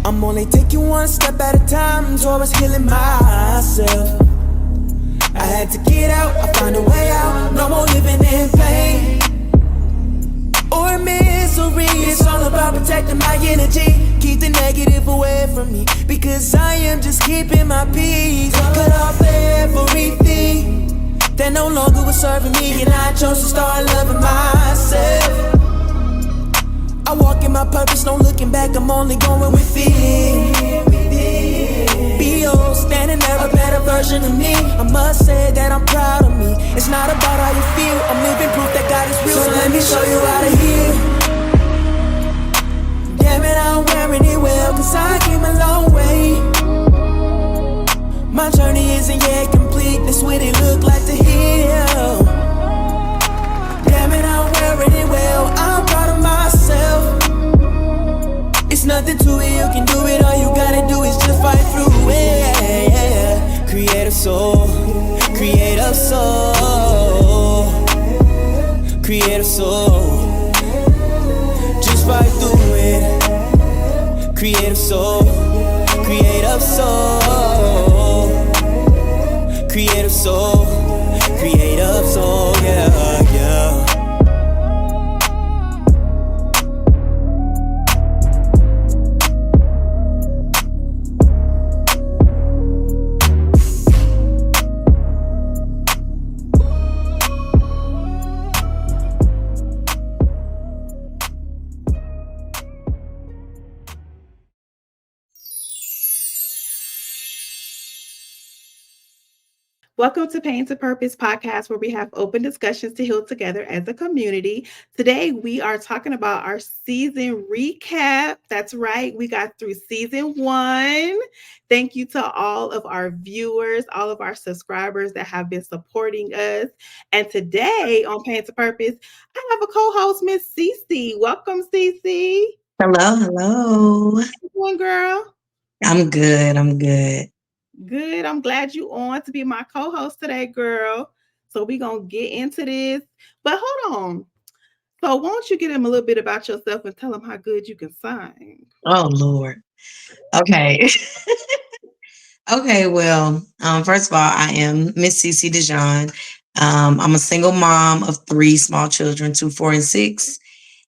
I'm only taking one step at a time towards healing myself. I had to get out, I found a way out. No more living in pain or misery. It's all about protecting my energy. Keep the negative away from me, because I am just keeping my peace. Cut off everything that no longer was serving me, and I chose to start loving myself. I walk in my purpose, no looking back, I'm only going with it. B.O. standing there, a better version of me. I must say that I'm proud of me. It's not about how you feel, I'm living proof that God is real. So let me show you how to heal. Damn it, I'm wearing it well, cause I came a long way. My journey isn't yet complete, that's what it look like to heal. Damn it, I'm wearing it well, I'm proud of myself. It's nothing to it, you can do it, all you gotta do is just fight through it. Creative soul, creative soul, creative soul. Just fight through it. Creative soul, creative soul, creative soul, creative soul, yeah, yeah. Welcome to Pain to Purpose podcast, where we have open discussions to heal together as a community. Today, we are talking about our season recap. That's right. We got through season 1. Thank you to all of our viewers, all of our subscribers that have been supporting us. And today on Pain to Purpose, I have a co-host, Miss Cece. Welcome, Cece. Hello, hello. How you doing, girl? I'm good. Good. I'm glad you on to be my co-host today, girl. So we're going to get into this. But hold on. So why don't you get him a little bit about yourself and tell him how good you can sing? Oh, Lord. Okay. Okay, well, first of all, I am Miss Cece DeJean. I'm a single mom of 3 small children, 2, 4, and 6.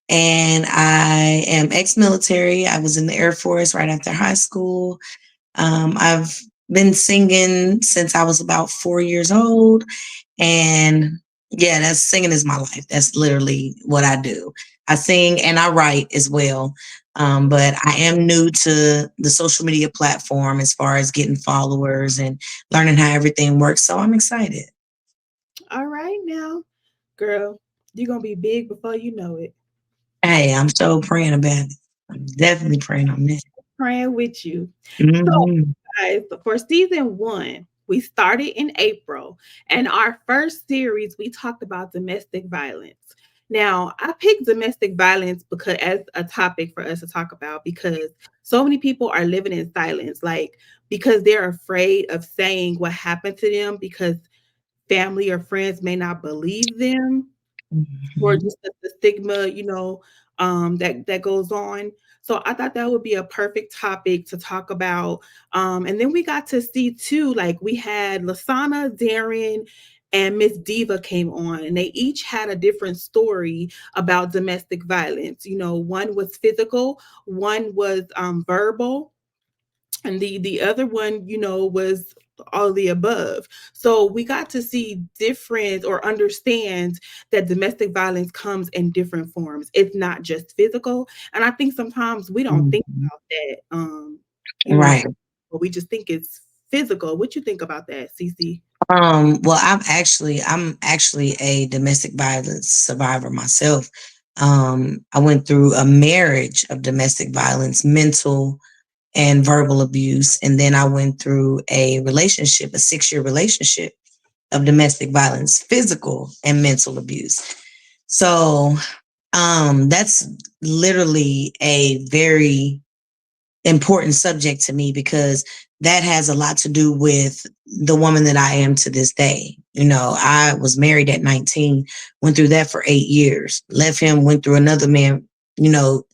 And I am ex-military. I was in the Air Force right after high school. I've been singing since I was about 4 years old. And yeah, that's singing is my life. That's literally what I do. I sing and I write as well. But I am new to the social media platform as far as getting followers and learning how everything works. So I'm excited. All right now, girl, you're going to be big before you know it. Hey, I'm so praying about it. I'm definitely praying on that. Praying with you. So, Mhm. guys, for season 1, we started in April, and our first series, we talked about domestic violence. Now, I picked domestic violence because as a topic for us to talk about, because so many people are living in silence, like because they're afraid of saying what happened to them because family or friends may not believe them, or Mhm. just the stigma, that goes on. So I thought that would be a perfect topic to talk about. And then we got to see too, like we had Lasana, Darren, and Miss Diva came on, and they each had a different story about domestic violence. One was physical, one was verbal, and the other one was all the above. So we got to see different or understand that domestic violence comes in different forms. It's not just physical, and I think sometimes we don't think Mhm. about that, you know Right. but we just think it's physical. What you think about that, CC? Well, I'm actually a domestic violence survivor myself. I went through a marriage of domestic violence, mental and verbal abuse, and then I went through a 6-year relationship of domestic violence, physical and mental abuse. So that's literally a very important subject to me because that has a lot to do with the woman that I am to this day. You know, I was married at 19, went through that for 8 years, left him, went through another man, you know,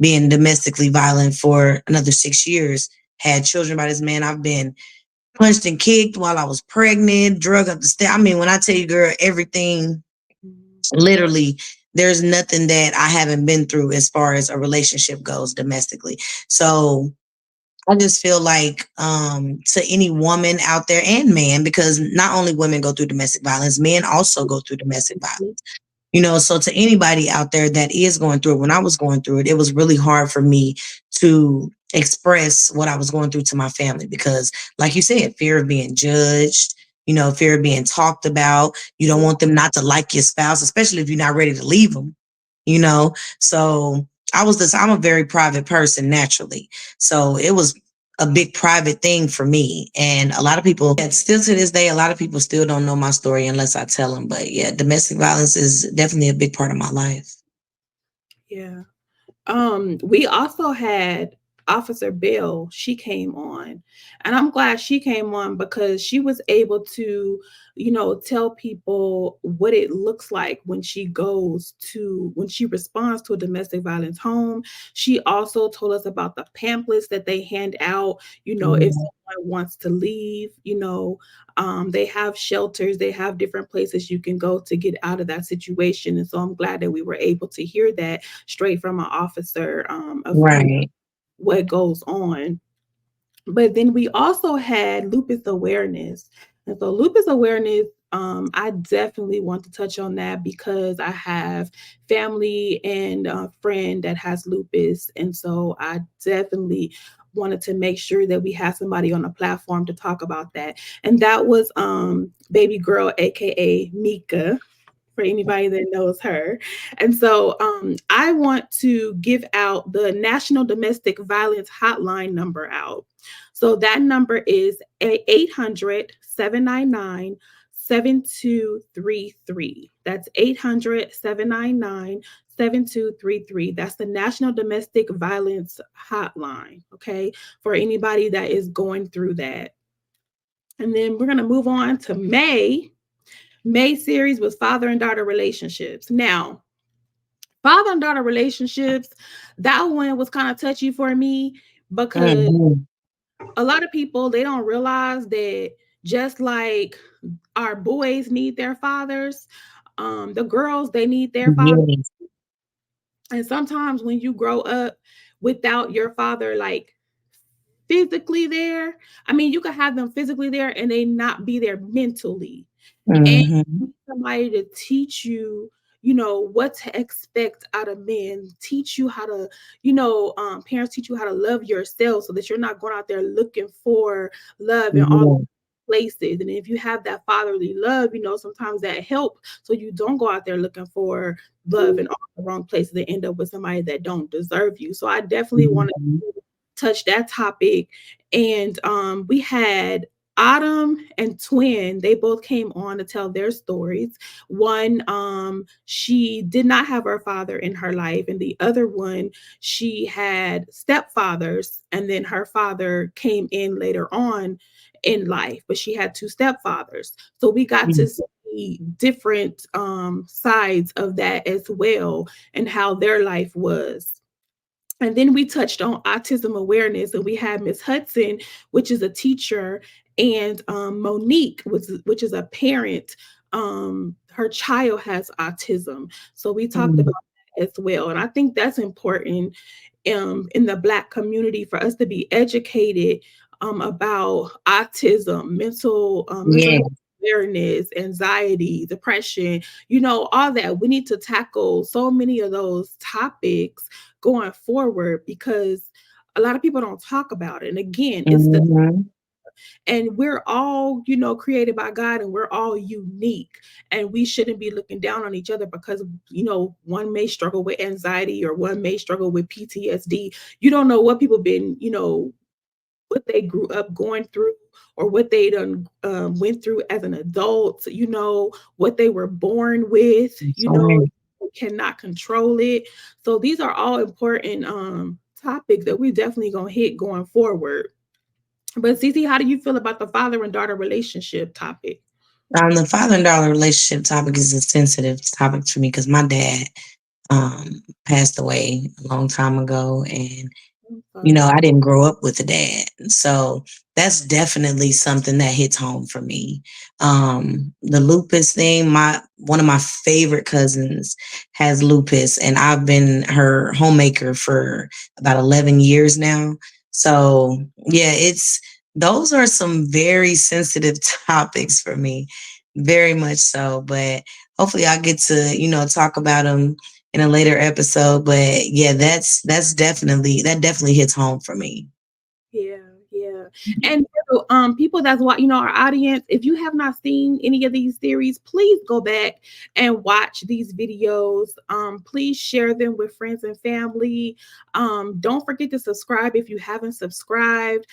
being domestically violent for another 6 years, had children by this man. I've been punched and kicked while I was pregnant, drug up the stairs. I mean, when I tell you, girl, everything, Mhm. literally, there's nothing that I haven't been through as far as a relationship goes domestically. So I just feel like to any woman out there and man, because not only women go through domestic violence, men also go through domestic violence. You know, so to anybody out there that is going through it, when I was going through it, it was really hard for me to express what I was going through to my family because, like you said, fear of being judged, you know, fear of being talked about. You don't Yeah. want them not to like your spouse, especially if you're not ready to leave them, you know. So I'm a very private person naturally. So it was a big private thing for me. And a lot of people, yeah, still to this day, a lot of people still don't know my story unless I tell them. But yeah, domestic violence is definitely a big part of my life. Yeah. We also had Officer Bill. She came on, and I'm glad she came on because she was able to, tell people what it looks like when she responds to a domestic violence home. She also told us about the pamphlets that they hand out, if Yeah. someone wants to leave, they have shelters, they have different places you can go to get out of that situation. And so I'm glad that we were able to hear that straight from an officer, of Right. what goes on. But then we also had lupus awareness. And so lupus awareness, I definitely want to touch on that because I have family and a friend that has lupus. And so I definitely wanted to make sure that we had somebody on the platform to talk about that. And that was baby girl, aka Mika, for anybody that knows her. And so I want to give out the National Domestic Violence Hotline number out. So that number is 800-799-7233. That's 800-799-7233. That's the National Domestic Violence Hotline, okay, for anybody that is going through that. And then we're going to move on to May. May series was father and daughter relationships. Now, father and daughter relationships, that one was kind of touchy for me because Mhm. a lot of people they don't realize that just like our boys need their fathers, the girls they need their fathers. Yes. And sometimes when you grow up without your father, like physically there, I mean, you could have them physically there and they not be there mentally. And Mhm. somebody to teach you, what to expect out of men, teach you how to, parents teach you how to love yourself so that you're not going out there looking for love in all Yeah. places. And if you have that fatherly love, sometimes that help so you don't go out there looking for love in all the wrong places and end up with somebody that don't deserve you. So I definitely want Mhm. to touch that topic. And we had Autumn and Twin, they both came on to tell their stories. One, she did not have her father in her life, and the other one, she had stepfathers, and then her father came in later on in life, but she had two stepfathers. So we got Yeah. to see different sides of that as well and how their life was. And then we touched on autism awareness, and we had Miss Hudson, which is a teacher, and Monique, which is a parent. Her child has autism, so we talked Mhm. about that as well. And I think that's important in the Black community for us to be educated about autism, mental Yeah. health awareness, anxiety, depression, all that. We need to tackle so many of those topics going forward because a lot of people don't talk about it. And again, it's the Mhm. and we're all, created by God and we're all unique. And we shouldn't be looking down on each other because, one may struggle with anxiety or one may struggle with PTSD. You don't know what people been, what they grew up going through, or what they done went through as an adult, what they were born with, That's right. cannot control it. So these are all important topics that we definitely gonna hit going forward. But Cece, how do you feel about the father and daughter relationship topic? The father and daughter relationship topic is a sensitive topic for me because my dad passed away a long time ago, and I'm sorry. I didn't grow up with a dad. So that's definitely something that hits home for me. The lupus thing, my one of my favorite cousins has lupus, and I've been her homemaker for about 11 years now. So yeah, it's those are some very sensitive topics for me, very much so. But hopefully I'll get to, talk about them in a later episode. But yeah, that definitely hits home for me. Yeah, yeah. And for the people that's what our audience, if you have not seen any of these series, please go back and watch these videos. Please share them with friends and family. Don't forget to subscribe if you haven't subscribed.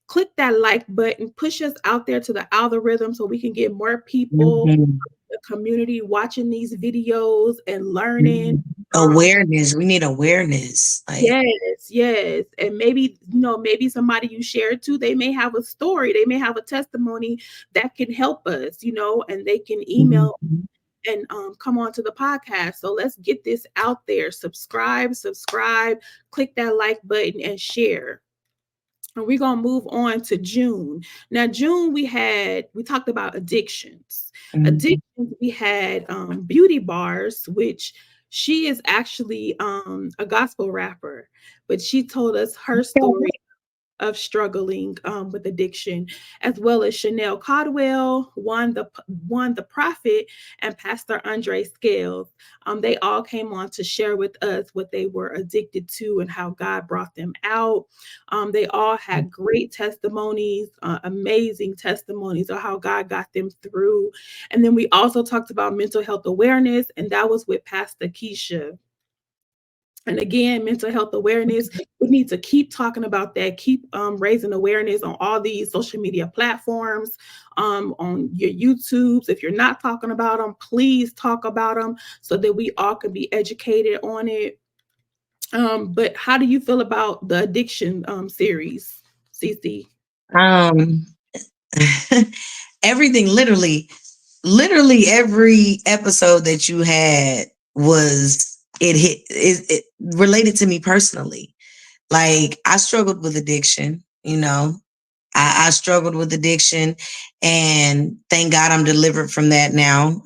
Click that like button, push us out there to the algorithm so we can get more people, Mhm. the community watching these videos and learning. Mhm. Um, Awareness. We need awareness. Like, Yes, yes. And maybe, maybe somebody you share it to, they may have a story, they may have a testimony that can help us, and they can email mhm. and come on to the podcast. So let's get this out there. Subscribe, click that like button and share. And we're gonna move on to June. Now, June we talked about addictions. Mhm. Addictions, we had beauty bars, which she is actually a gospel rapper, but she told us her story of struggling with addiction, as well as Chanel Caldwell, Juan the Prophet, and Pastor Andre Scales. They all came on to share with us what they were addicted to and how God brought them out. They all had great testimonies, amazing testimonies of how God got them through. And then we also talked about mental health awareness, and that was with Pastor Keisha. And again, mental health awareness, we need to keep talking about that, keep raising awareness on all these social media platforms, on your YouTubes. If you're not talking about them, please talk about them so that we all can be educated on it. But how do you feel about the addiction series, Cece? Um, everything, literally every episode that you had was it related to me personally. Like I struggled with addiction. I struggled with addiction, and thank God I'm delivered from that now.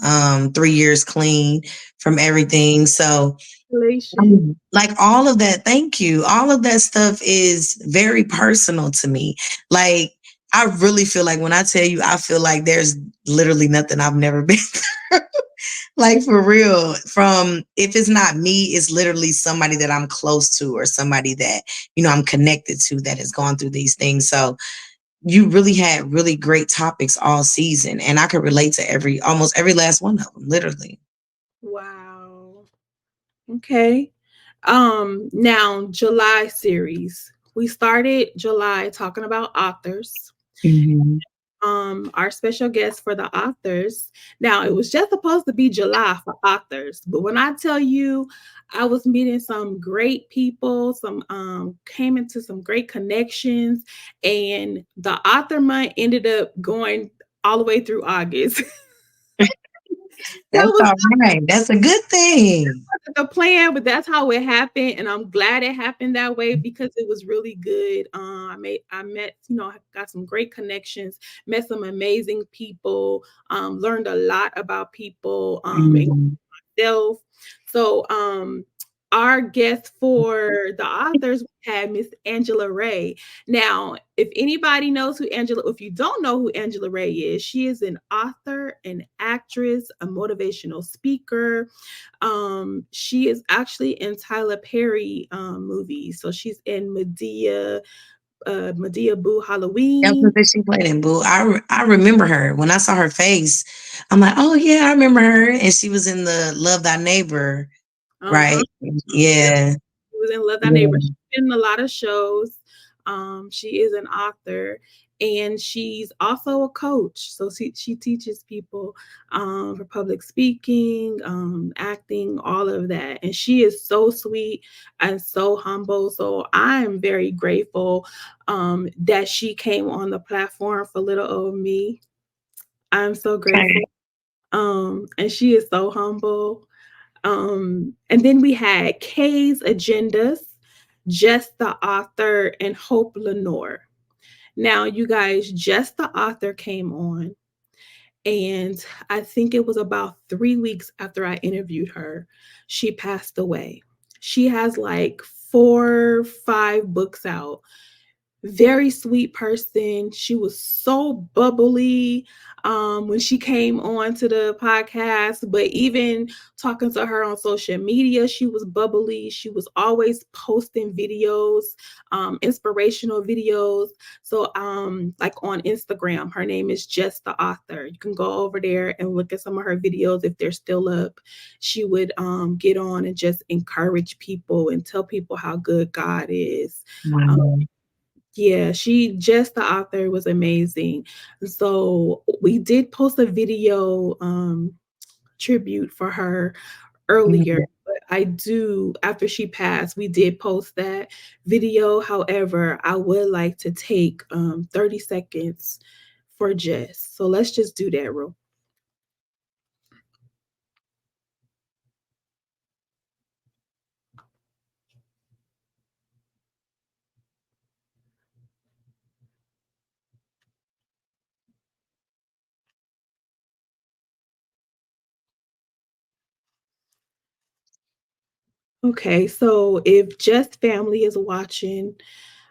3 years clean from everything. So Congratulations. like all of that, thank you. All of that stuff is very personal to me. Like I really feel like when I tell you, I feel like there's literally nothing I've never been through. Like for real. From if it's not me, it's literally somebody that I'm close to or somebody that, I'm connected to that has gone through these things. So you really had really great topics all season. And I could relate to almost every last one of them, literally. Wow. Okay. Now July series. We started July talking about authors. Mhm. Our special guest for the authors. Now it was just supposed to be July for authors, but when I tell you I was meeting some great people, some came into some great connections, and the author month ended up going all the way through August. That That's was all right. That's a good thing. the plan, but that's how it happened, and I'm glad it happened that way because it was really good. I met, I got some great connections, met some amazing people, learned a lot about people, and Mhm. myself. So, our guest for the authors had Miss Angela Ray. Now, if anybody knows if you don't know who Angela Ray is, she is an author, an actress, a motivational speaker. She is actually in Tyler Perry movies. So she's in Medea Boo That's Halloween. what she played in Boo. I remember her. When I saw her face, I'm like, oh yeah, I remember her. And she was in the Love Thy Neighbor, Uh-huh. right? Yep. Yeah. She was in Love Thy Neighbor. Yeah. She's been in a lot of shows. She is an author, and she's also a coach. So she teaches people for public speaking, acting, all of that. And she is so sweet and so humble. So I'm very grateful that she came on the platform for little old me. I'm so grateful. Okay. And she is so humble. And then we had Kay's Agendas, Just the Author, and Hope Lenore. Now, you guys, Just the Author came on, and I think it was about 3 weeks after I interviewed her, she passed away. She has like 4, 5 books out. Very sweet person. She was so bubbly when she came on to the podcast, but even talking to her on social media, she was bubbly. She was always posting videos, inspirational videos. So like on Instagram, her name is Just the Author. You can go over there and look at some of her videos if they're still up. She would get on and just encourage people and tell people how good God is. Um, Wow. yeah, she Just the Author was amazing. So we did post a video tribute for her earlier, Mhm. but I do after she passed, we did post that video. However, I would like to take 30 seconds for Jess. So let's just do that real. Okay, so if Jess family is watching,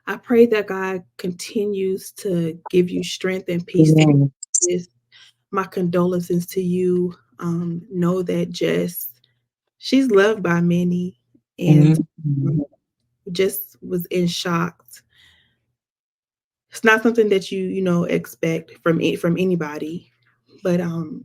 I pray that God continues to give you strength and peace to Amen. this. My condolences to you. Know that she's loved by many, and Mhm. um, just was in shock. It's not something that you expect from anybody, but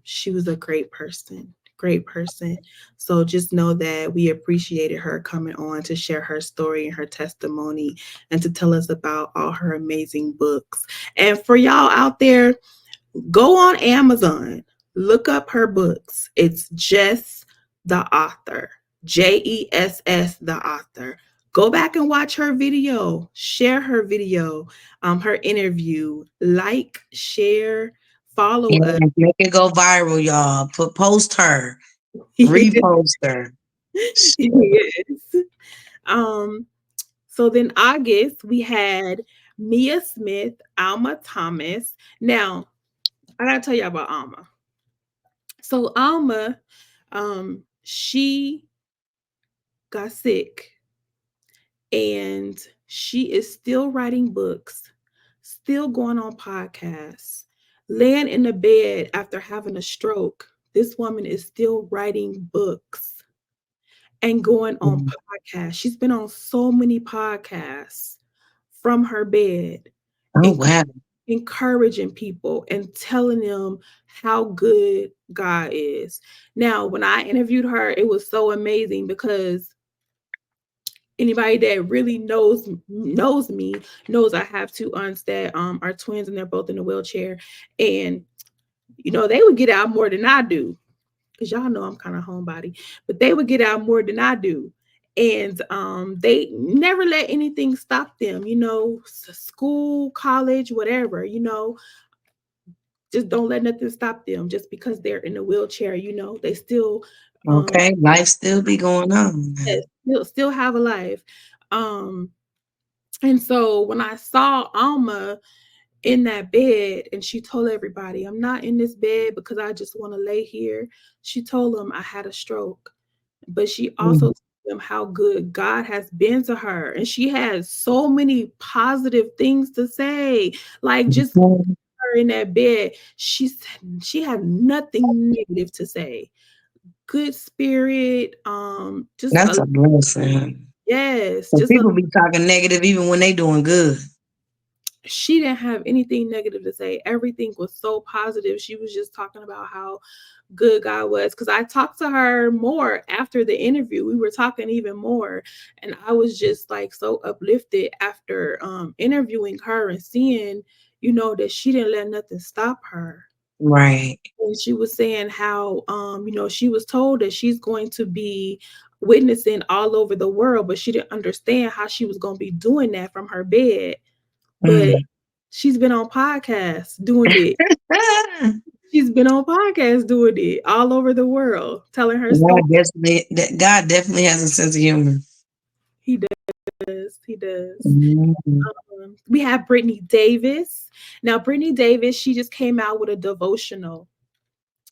she was a great person, great person. So just know that we appreciated her coming on to share her story and her testimony and to tell us about all her amazing books. And for y'all out there, go on Amazon, look up her books. It's Jess the Author, Jess the Author. Go back and watch her video, share her video, her interview, like, share, follow us. And make it go viral, y'all. Post her, repost her. Yes. Um, so then August, we had Mia Smith, Alma Thomas. Now, I gotta tell you about Alma. So Alma, she got sick and she is still writing books, still going on podcasts, laying in the bed after having a stroke. This woman is still writing books and going on Mhm. podcasts. She's been on so many podcasts from her bed, Oh enc- wow. encouraging people and telling them how good God is. Now, when I interviewed her, it was so amazing because anybody that really knows me knows I have two aunts that are twins and they're both in a wheelchair, and they would get out more than I do because y'all know I'm kind of homebody, but they would get out more than I do. And they never let anything stop them, school, college, whatever, just don't let nothing stop them just because they're in a wheelchair, they still um Okay, life still be going on now. yes, still have a life. Um and so when I saw Alma in that bed and she told everybody, I'm not in this bed because I just want to lay here. She told them I had a stroke, but she also Mm. told them how good God has been to her. And she has so many positive things to say. Like just Mhm. her in that bed, she said she had nothing negative to say. Good spirit, just That's a a blessing. yes, But just a people be talking negative even when they doing good. she didn't have anything negative to say. Everything was so positive. She was just talking about how good God was. Because I talked to her more after the interview. We were talking even more. And I was just like so uplifted after interviewing her and seeing, that she didn't let nothing stop her. Right. And she was saying how, she was told that she's going to be witnessing all over the world, but she didn't understand how she was going to be doing that from her bed. But Mm. she's been on podcasts doing it. She's been on podcasts doing it all over the world, telling her story. God definitely has a sense of humor. He does. He does. Mhm. We have Brittany Davis. Now, Brittany Davis, she just came out with a devotional.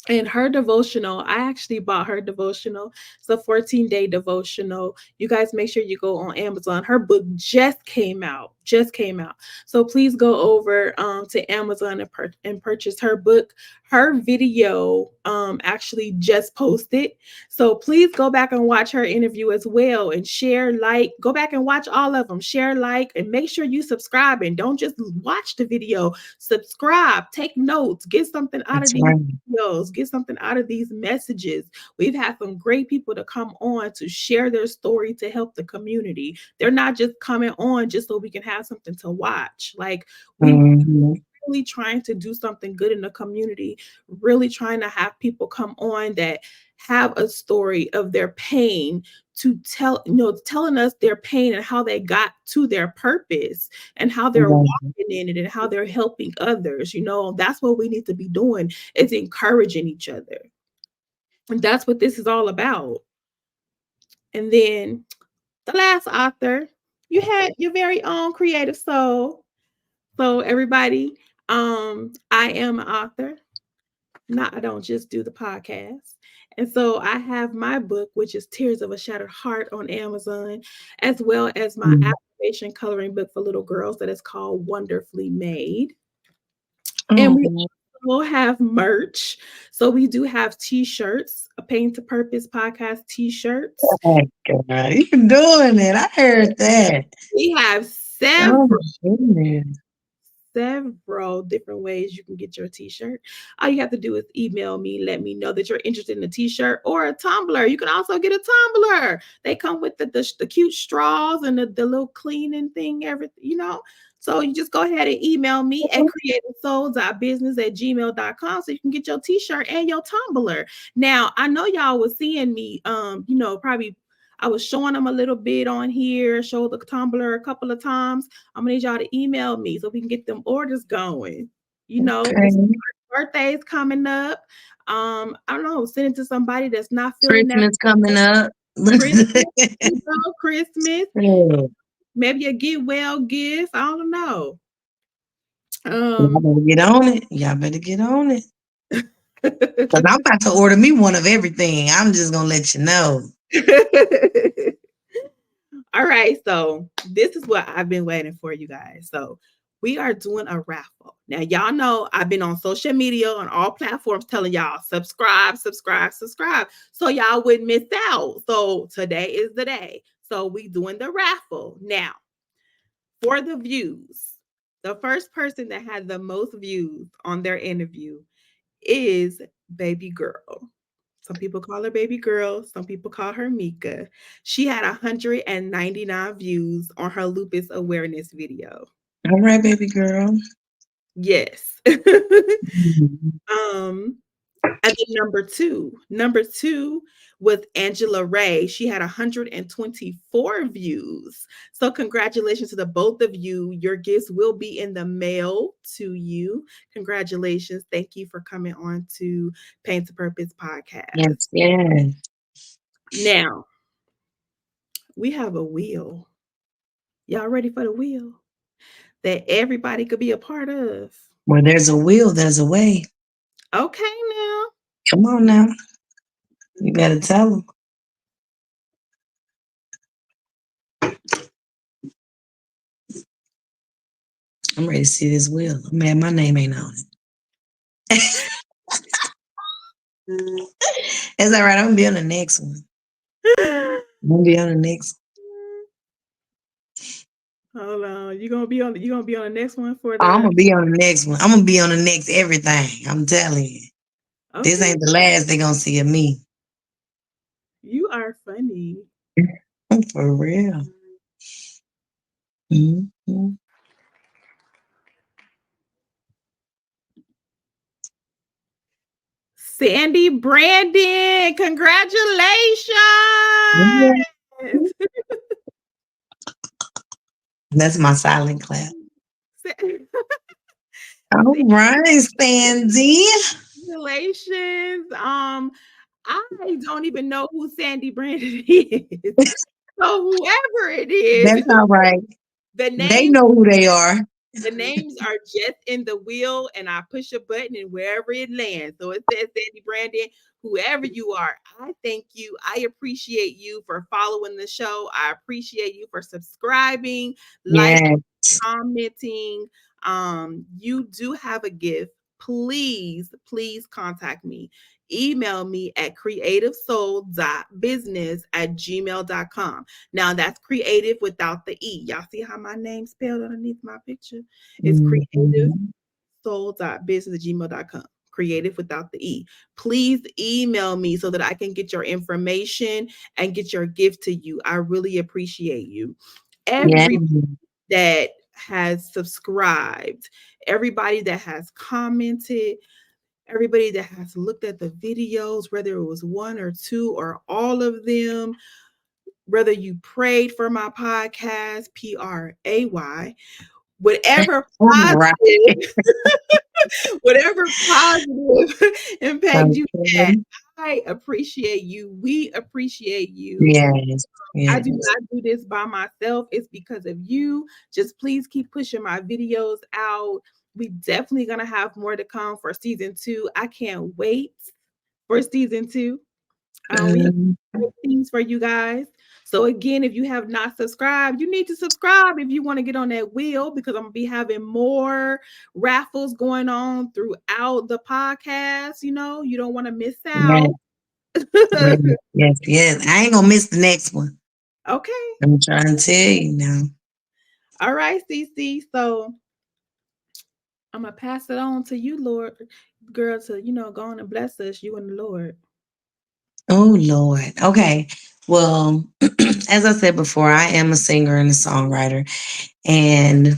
And her devotional, I actually bought her devotional. It's a 14-day devotional. You guys make sure you go on Amazon. Her book just came out. Just came out. So please go over to Amazon and purchase her book. Her video actually just posted. So please go back and watch her interview as well and share, go back and watch all of them. Share, and make sure you subscribe and don't just watch the video. Subscribe, take notes, get something out of That's these right. videos, get something out of these messages. We've had some great people to come on to share their story to help the community. They're not just coming on just so we can have something to watch. Like we Mhm. really trying to do something good in the community, really trying to have people come on that have a story of their pain to tell, telling us their pain and how they got to their purpose and how they're Right. walking in it and how they're helping others. That's what we need to be doing, is encouraging each other. And that's what this is all about. And then the last author, you had your very own creative soul. So everybody, I am an author. Not I don't just do the podcast. And so I have my book, which is Tears of a Shattered Heart on Amazon, as well as my Mm. affirmation coloring book for little girls that is called Wonderfully Made. And we Oh, also have merch. So we do have t-shirts, a Pain to Purpose podcast t-shirts. my God. You doing it. I heard that. We have Oh, several my goodness. several different ways you can get your t-shirt. All you have to do is email me, let me know that you're interested in a t-shirt or a tumbler. You can also get a tumbler. They come with the cute straws and the little cleaning thing, everything. So you just go ahead and email me at creativesouls.business@gmail.com so you can get your t-shirt and your tumbler. Now, I know y'all was seeing me, probably I was showing them a little bit on here, showed the tumbler a couple of times. I'm gonna need y'all to email me so we can get them orders going. Okay. It's birthdays coming up. I don't know, send it to somebody that's not feeling that Christmas coming up. Christmas, Christmas, Yeah. maybe a get well gift. I don't know. Y'all Um, better get on it. Y'all better get on it. Because I'm about to order me one of everything. I'm just going to let you know. All right, so this is what I've been waiting for, you guys. So we are doing a raffle. Now, y'all know I've been on social media on all platforms telling y'all subscribe, subscribe, subscribe, so y'all wouldn't miss out. So today is the day. So we doing the raffle. Now, for the views, the first person that had the most views on their interview is Baby Girl. Some people call her Baby Girl. Some people call her Mika. She had 199 views on her lupus awareness video. All right, baby girl. Yes. Mhm. um, and then number two was Angela Ray. She had 124 views. So congratulations to the both of you. Your gifts will be in the mail to you. Congratulations. Thank you for coming on to Paint to Purpose podcast. Yes, yes. Now, we have a wheel. Y'all ready for the wheel that everybody could be a part of? Where there's a will, there's a way. Okay, now. Come on now. You better tell them. I'm ready to see this will. I'm mad my name ain't on it. It's all right. I'm going to be on the next one. I'm going to be on the next Hold on. You gonna be on the next one for I'm the gonna be on the next one. I'm gonna be on the next everything. I'm telling you. This okay. ain't the last they gonna see of me. You are funny. For real. Mhm. Sandy Brandon, congratulations. Yeah. That's my silent clap. All right, Sandy. Congratulations. I don't even know who Sandy Brandon is. So whoever it is, That's all right. the They names know who they are. the names are just in the wheel, and I push a button and wherever it lands. So it says Sandy Brandon, whoever you are, I thank you. I appreciate you for following the show. I appreciate you for subscribing, liking, Yes. commenting. You do have a gift. Please contact me. Email me at creativesoul.business@gmail.com. Now that's creative without the E. Y'all see how my name's spelled underneath my picture? It's Mhm. creativesoul.business@gmail.com. Creative without the E. Please email me so that I can get your information and get your gift to you. I really appreciate you. Yeah. Every that has subscribed, everybody that has commented, everybody that has looked at the videos, whether it was one or two or all of them, whether you prayed for my podcast, PRAY, whatever All right. positive, whatever positive impact you had, Okay. I appreciate you. We appreciate you. Yes. I do Yes. not do this by myself. It's because of you. Just please keep pushing my videos out. We definitely gonna have more to come for season 2. I can't wait for season 2. We have Um, great things for you guys. So again, if you have not subscribed, you need to subscribe if you want to get on that wheel because I'm gonna be having more raffles going on throughout the podcast. You don't want to miss yes. out. Yes. Yes. Yes. I ain't gonna miss the next one. Okay. I'm trying to tell you now. All right, CC. So I'm gonna pass it on to you, Lord, girl, to go on and bless us, you and the Lord. Oh Lord. Okay. Well, as I said before, I am a singer and a songwriter, and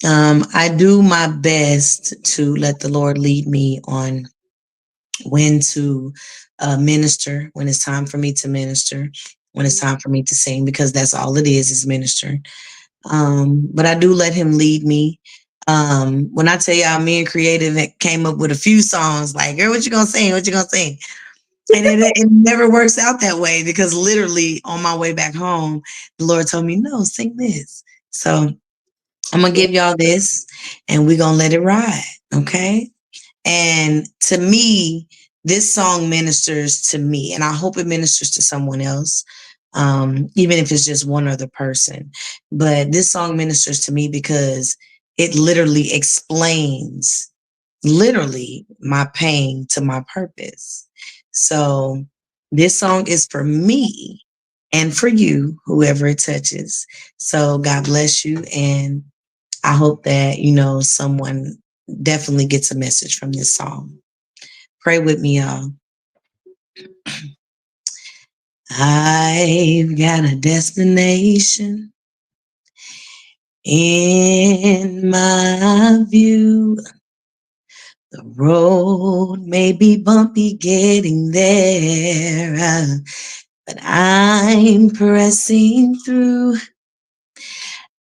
I do my best to let the Lord lead me on when to minister, when it's time for me to minister, when it's time for me to sing, because that's all it is minister. But I do let Him lead me. When I tell y'all, me and Creative came up with a few songs like, girl, what you gonna sing? What you gonna sing? And it never works out that way because literally on my way back home, the Lord told me, no, sing this. So I'm gonna Yeah. give y'all this and we're gonna let it ride. Okay. And to me, this song ministers to me, and I hope it ministers to someone else, even if it's just one other person. But this song ministers to me because it literally explains literally my pain to my purpose. So this song is for me and for you, whoever it touches. So God bless you. And I hope that, someone definitely gets a message from this song. Pray with me, y'all. I've got a destination in my view. The road may be bumpy getting there, but I'm pressing through.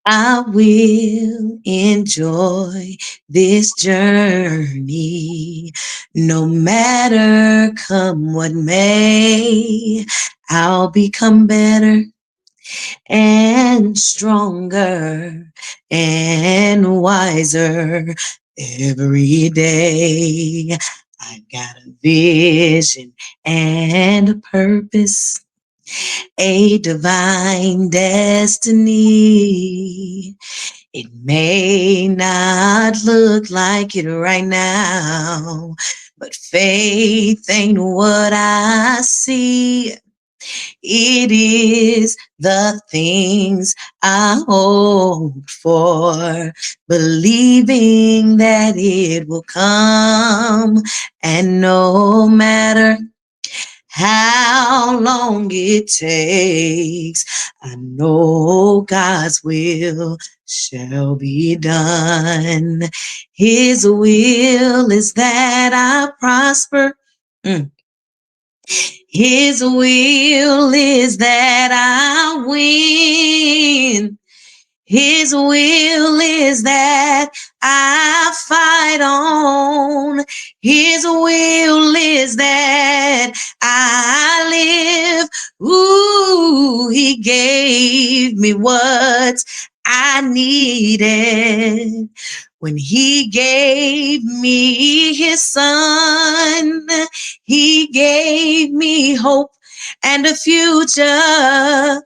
I will enjoy this journey, no matter come what may. I'll become better and stronger and wiser every day. I've got a vision and a purpose, a divine destiny. It may not look like it right now, but faith ain't what I see. It is the things I hope for, believing that it will come. And no matter how long it takes, I know God's will shall be done. His will is that I prosper. Mm. His will is that I win. His will is that I fight on. His will is that I live. Ooh, he gave me what I needed when he gave me his son. He gave me hope and a future.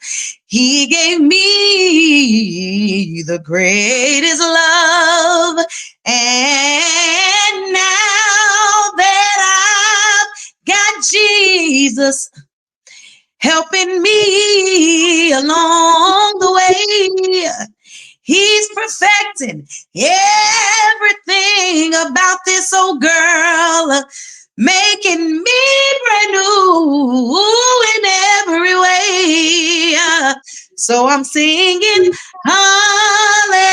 He gave me the greatest love. And now that I've got Jesus helping me along the way, he's perfecting everything about this old girl, making me brand new in every way. So I'm singing hallelujah.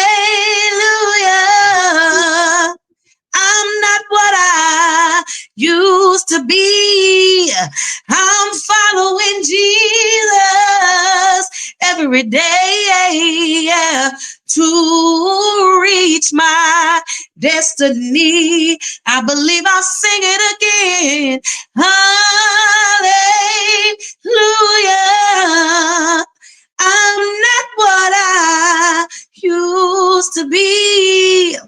I'm not what I used to be. I'm following Jesus every day to reach my destiny. I believe I'll sing it again. Hallelujah. I'm not what I used to be.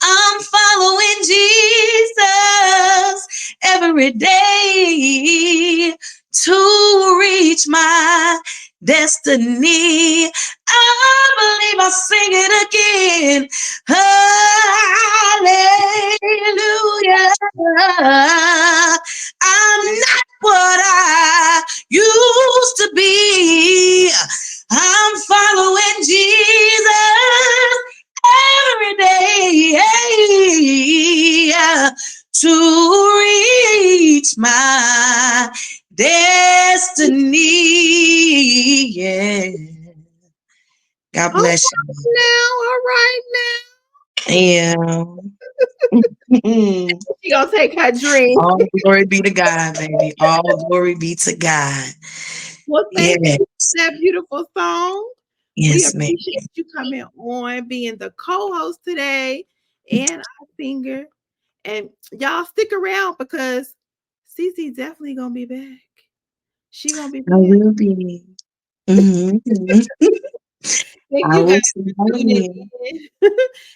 I'm following Jesus every day to reach my destiny. I believe I'll sing it again. Hallelujah. I'm not what I used to be. I'm following Jesus every day to reach my destiny. Yeah. God All bless right now, all right now. you. Yeah. She gonna take her drink. All glory be to God, baby. All glory be to God. Well, thank you for Yes. that beautiful song. We Yes, ma'am. appreciate you coming on, being the co-host today and our singer. And y'all stick around because Cece definitely gonna be back. She gonna be I back. will be. Mhm. Thank I you guys will see for you tuning again. in.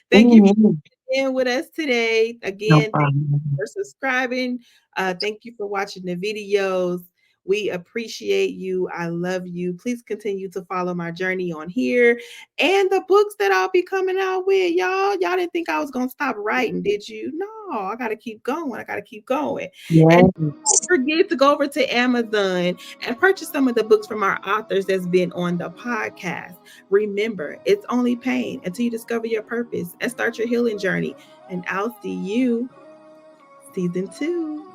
Thank you Mhm. in with us today. No Again, thank you problem. for subscribing. Thank you for watching the videos. We appreciate you. I love you. Please continue to follow my journey on here and the books that I'll be coming out with. Y'all didn't think I was going to stop writing, did you? No, I got to keep going. I got to keep going. And don't Yes. forget to go over to Amazon and purchase some of the books from our authors that's been on the podcast. Remember, it's only pain until you discover your purpose and start your healing journey. And I'll see you season 2.